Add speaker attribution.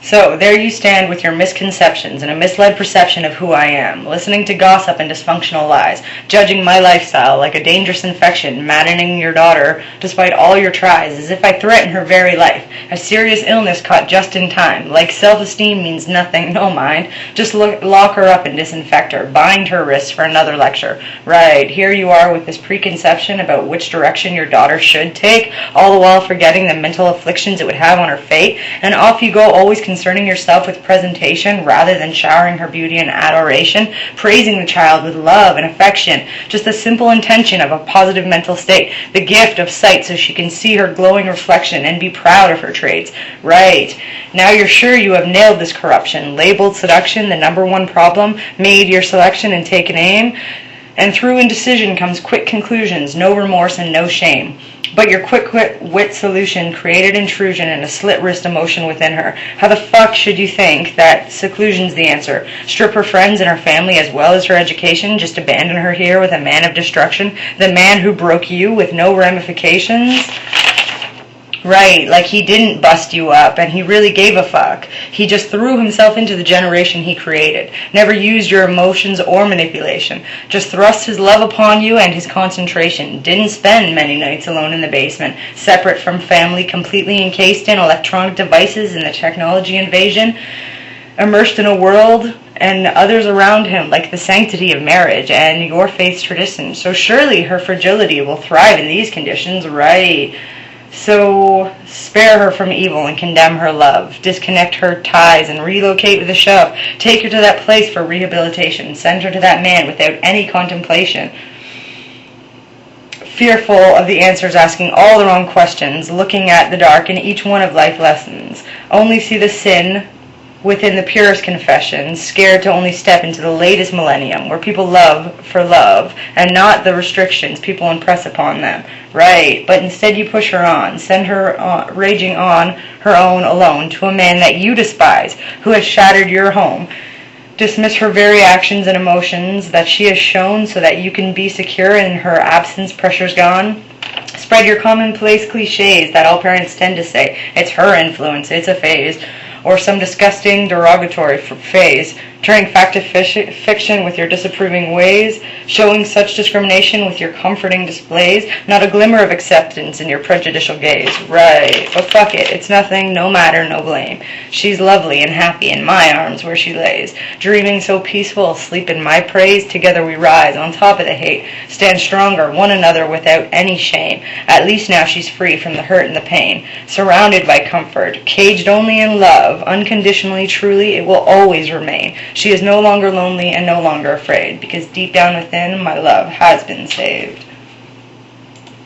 Speaker 1: So, there you stand with your misconceptions and a misled perception of who I am, listening to gossip and dysfunctional lies, judging my lifestyle like a dangerous infection, maddening your daughter despite all your tries, as if I threaten her very life. A serious illness caught just in time. Like self-esteem means nothing, no mind. Just lock her up and disinfect her, bind her wrists for another lecture. Right, here you are with this preconception about which direction your daughter should take, all the while forgetting the mental afflictions it would have on her fate, and off you go, always concerning yourself with presentation rather than showering her beauty and adoration, praising the child with love and affection, just the simple intention of a positive mental state, the gift of sight so she can see her glowing reflection and be proud of her traits. Right. Now you're sure you have nailed this corruption, labeled seduction the number one problem, made your selection and taken aim, and through indecision comes quick conclusions, no remorse and no shame. But your quick-wit solution created intrusion and a slit-wrist emotion within her. How the fuck should you think that seclusion's the answer? Strip her friends and her family as well as her education? Just abandon her here with a man of destruction? The man who broke you with no ramifications? Right, like he didn't bust you up and he really gave a fuck. He just threw himself into the generation he created. Never used your emotions or manipulation. Just thrust his love upon you and his concentration. Didn't spend many nights alone in the basement, separate from family, completely encased in electronic devices and the technology invasion. Immersed in a world and others around him like the sanctity of marriage and your faith's tradition. So surely her fragility will thrive in these conditions, right? So spare her from evil and condemn her love. Disconnect her ties and relocate with a shove. Take her to that place for rehabilitation. Send her to that man without any contemplation. Fearful of the answers, asking all the wrong questions, looking at the dark in each one of life lessons. Only see the sin within the purest confessions, scared to only step into the latest millennium, where people love for love, and not the restrictions people impress upon them. Right, but instead you push her on, send her raging on her own alone to a man that you despise, who has shattered your home. Dismiss her very actions and emotions that she has shown so that you can be secure in her absence, pressure's gone. Spread your commonplace cliches that all parents tend to say. It's her influence, it's a phase. Or some disgusting derogatory phase, turning fact to fiction with your disapproving ways, showing such discrimination with your comforting displays, not a glimmer of acceptance in your prejudicial gaze. Right, but fuck it, it's nothing, no matter, no blame. She's lovely and happy in my arms where she lays, dreaming so peaceful, asleep in my praise. Together we rise, on top of the hate, stand stronger, one another without any shame. At least now she's free from the hurt and the pain, surrounded by comfort, caged only in love, unconditionally, truly, it will always remain. She is no longer lonely and no longer afraid, because deep down within, my love has been saved.